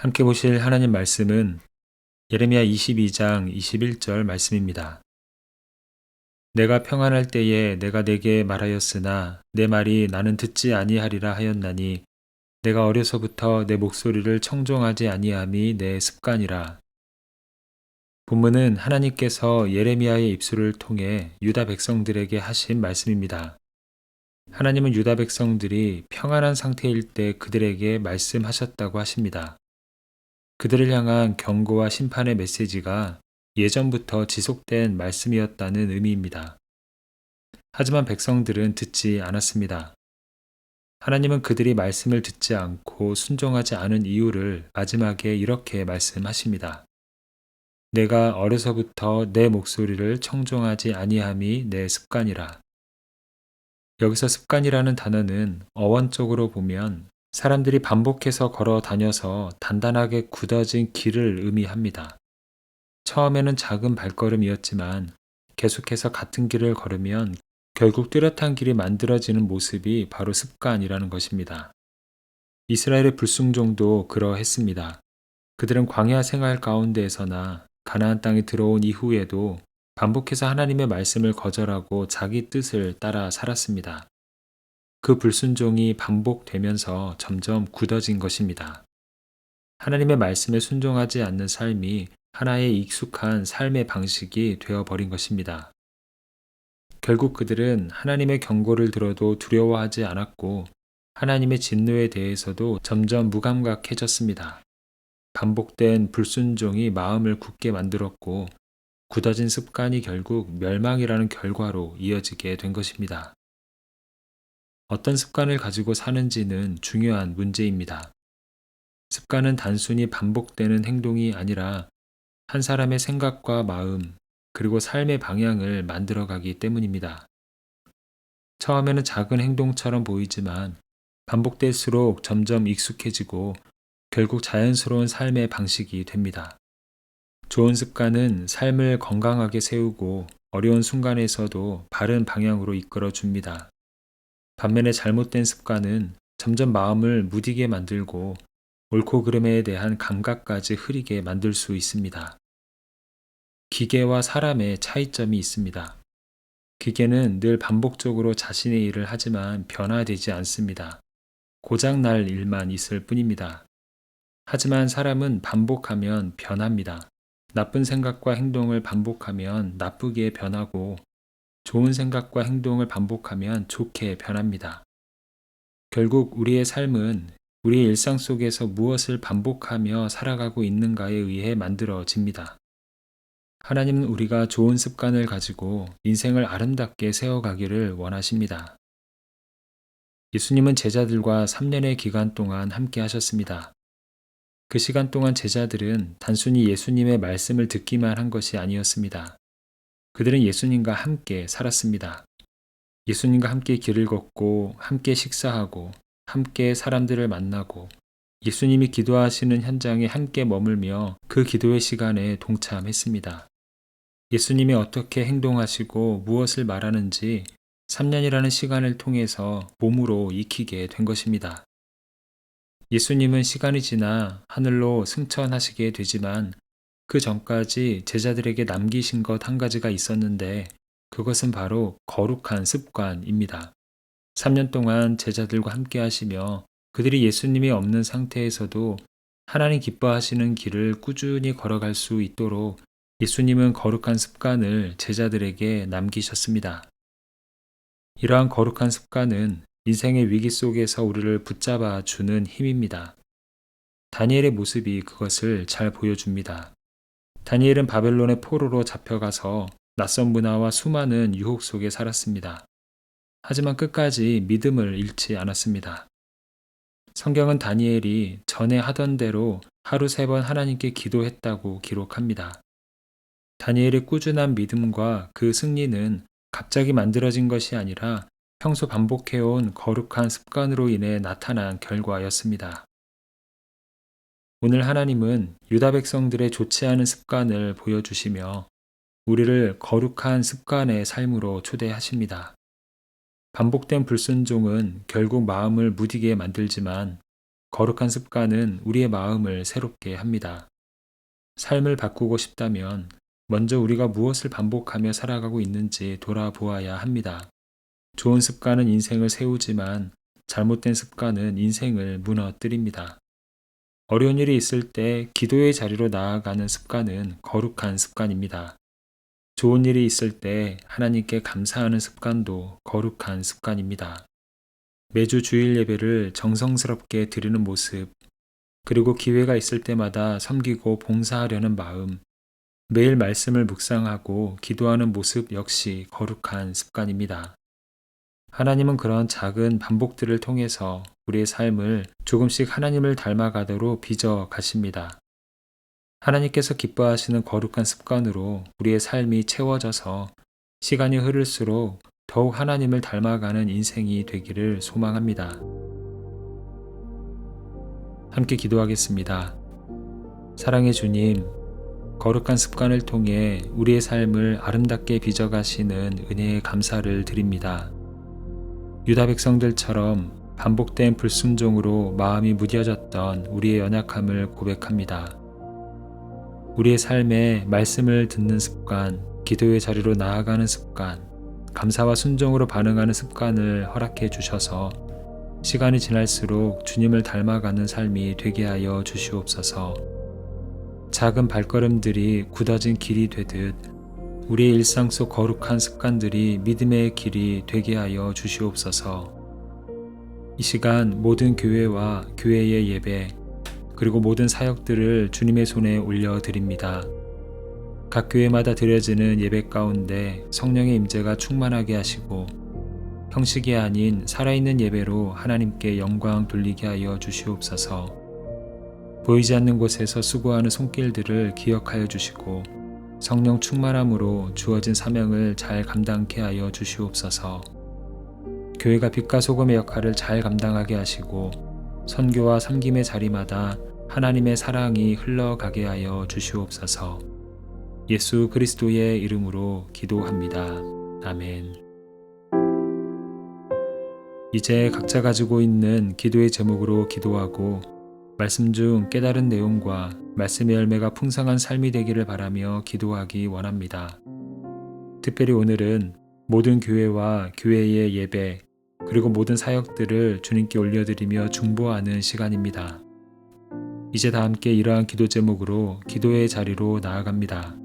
함께 보실 하나님 말씀은 예레미야 22장 21절 말씀입니다. 내가 평안할 때에 내가 내게 말하였으나 내 말이 나는 듣지 아니하리라 하였나니 내가 어려서부터 내 목소리를 청종하지 아니함이 내 습관이라. 본문은 하나님께서 예레미야의 입술을 통해 유다 백성들에게 하신 말씀입니다. 하나님은 유다 백성들이 평안한 상태일 때 그들에게 말씀하셨다고 하십니다. 그들을 향한 경고와 심판의 메시지가 예전부터 지속된 말씀이었다는 의미입니다. 하지만 백성들은 듣지 않았습니다. 하나님은 그들이 말씀을 듣지 않고 순종하지 않은 이유를 마지막에 이렇게 말씀하십니다. 내가 어려서부터 내 목소리를 청종하지 아니함이 내 습관이라. 여기서 습관이라는 단어는 어원적으로 보면 사람들이 반복해서 걸어 다녀서 단단하게 굳어진 길을 의미합니다. 처음에는 작은 발걸음이었지만 계속해서 같은 길을 걸으면 결국 뚜렷한 길이 만들어지는 모습이 바로 습관이라는 것입니다. 이스라엘의 불순종도 그러했습니다. 그들은 광야 생활 가운데에서나 가나안 땅에 들어온 이후에도 반복해서 하나님의 말씀을 거절하고 자기 뜻을 따라 살았습니다. 그 불순종이 반복되면서 점점 굳어진 것입니다. 하나님의 말씀에 순종하지 않는 삶이 하나의 익숙한 삶의 방식이 되어버린 것입니다. 결국 그들은 하나님의 경고를 들어도 두려워하지 않았고 하나님의 진노에 대해서도 점점 무감각해졌습니다. 반복된 불순종이 마음을 굳게 만들었고 굳어진 습관이 결국 멸망이라는 결과로 이어지게 된 것입니다. 어떤 습관을 가지고 사는지는 중요한 문제입니다. 습관은 단순히 반복되는 행동이 아니라 한 사람의 생각과 마음, 그리고 삶의 방향을 만들어가기 때문입니다. 처음에는 작은 행동처럼 보이지만 반복될수록 점점 익숙해지고 결국 자연스러운 삶의 방식이 됩니다. 좋은 습관은 삶을 건강하게 세우고 어려운 순간에서도 바른 방향으로 이끌어 줍니다. 반면에 잘못된 습관은 점점 마음을 무디게 만들고 옳고 그름에 대한 감각까지 흐리게 만들 수 있습니다. 기계와 사람의 차이점이 있습니다. 기계는 늘 반복적으로 자신의 일을 하지만 변화되지 않습니다. 고장날 일만 있을 뿐입니다. 하지만 사람은 반복하면 변합니다. 나쁜 생각과 행동을 반복하면 나쁘게 변하고 좋은 생각과 행동을 반복하면 좋게 변합니다. 결국 우리의 삶은 우리의 일상 속에서 무엇을 반복하며 살아가고 있는가에 의해 만들어집니다. 하나님은 우리가 좋은 습관을 가지고 인생을 아름답게 세워가기를 원하십니다. 예수님은 제자들과 3년의 기간 동안 함께 하셨습니다. 그 시간 동안 제자들은 단순히 예수님의 말씀을 듣기만 한 것이 아니었습니다. 그들은 예수님과 함께 살았습니다. 예수님과 함께 길을 걷고, 함께 식사하고, 함께 사람들을 만나고, 예수님이 기도하시는 현장에 함께 머물며 그 기도의 시간에 동참했습니다. 예수님이 어떻게 행동하시고 무엇을 말하는지 3년이라는 시간을 통해서 몸으로 익히게 된 것입니다. 예수님은 시간이 지나 하늘로 승천하시게 되지만 그 전까지 제자들에게 남기신 것 한 가지가 있었는데 그것은 바로 거룩한 습관입니다. 3년 동안 제자들과 함께 하시며 그들이 예수님이 없는 상태에서도 하나님 기뻐하시는 길을 꾸준히 걸어갈 수 있도록 예수님은 거룩한 습관을 제자들에게 남기셨습니다. 이러한 거룩한 습관은 인생의 위기 속에서 우리를 붙잡아 주는 힘입니다. 다니엘의 모습이 그것을 잘 보여줍니다. 다니엘은 바벨론의 포로로 잡혀가서 낯선 문화와 수많은 유혹 속에 살았습니다. 하지만 끝까지 믿음을 잃지 않았습니다. 성경은 다니엘이 전에 하던 대로 하루 3번 하나님께 기도했다고 기록합니다. 다니엘의 꾸준한 믿음과 그 승리는 갑자기 만들어진 것이 아니라 평소 반복해온 거룩한 습관으로 인해 나타난 결과였습니다. 오늘 하나님은 유다 백성들의 좋지 않은 습관을 보여주시며 우리를 거룩한 습관의 삶으로 초대하십니다. 반복된 불순종은 결국 마음을 무디게 만들지만 거룩한 습관은 우리의 마음을 새롭게 합니다. 삶을 바꾸고 싶다면 먼저 우리가 무엇을 반복하며 살아가고 있는지 돌아보아야 합니다. 좋은 습관은 인생을 세우지만 잘못된 습관은 인생을 무너뜨립니다. 어려운 일이 있을 때 기도의 자리로 나아가는 습관은 거룩한 습관입니다. 좋은 일이 있을 때 하나님께 감사하는 습관도 거룩한 습관입니다. 매주 주일 예배를 정성스럽게 드리는 모습, 그리고 기회가 있을 때마다 섬기고 봉사하려는 마음, 매일 말씀을 묵상하고 기도하는 모습 역시 거룩한 습관입니다. 하나님은 그런 작은 반복들을 통해서 우리의 삶을 조금씩 하나님을 닮아가도록 빚어 가십니다. 하나님께서 기뻐하시는 거룩한 습관으로 우리의 삶이 채워져서 시간이 흐를수록 더욱 하나님을 닮아가는 인생이 되기를 소망합니다. 함께 기도하겠습니다. 사랑의 주님, 거룩한 습관을 통해 우리의 삶을 아름답게 빚어가시는 은혜에 감사를 드립니다. 유다 백성들처럼 반복된 불순종으로 마음이 무뎌졌던 우리의 연약함을 고백합니다. 우리의 삶에 말씀을 듣는 습관, 기도의 자리로 나아가는 습관, 감사와 순종으로 반응하는 습관을 허락해 주셔서 시간이 지날수록 주님을 닮아가는 삶이 되게 하여 주시옵소서. 작은 발걸음들이 굳어진 길이 되듯 우리의 일상 속 거룩한 습관들이 믿음의 길이 되게 하여 주시옵소서. 이 시간 모든 교회와 교회의 예배, 그리고 모든 사역들을 주님의 손에 올려드립니다. 각 교회마다 드려지는 예배 가운데 성령의 임재가 충만하게 하시고 형식이 아닌 살아있는 예배로 하나님께 영광 돌리게 하여 주시옵소서. 보이지 않는 곳에서 수고하는 손길들을 기억하여 주시고 성령 충만함으로 주어진 사명을 잘 감당케 하여 주시옵소서. 교회가 빛과 소금의 역할을 잘 감당하게 하시고 선교와 섬김의 자리마다 하나님의 사랑이 흘러가게 하여 주시옵소서. 예수 그리스도의 이름으로 기도합니다. 아멘. 이제 각자 가지고 있는 기도의 제목으로 기도하고 말씀 중 깨달은 내용과 말씀의 열매가 풍성한 삶이 되기를 바라며 기도하기 원합니다. 특별히 오늘은 모든 교회와 교회의 예배, 그리고 모든 사역들을 주님께 올려드리며 중보하는 시간입니다. 이제 다 함께 이러한 기도 제목으로 기도의 자리로 나아갑니다.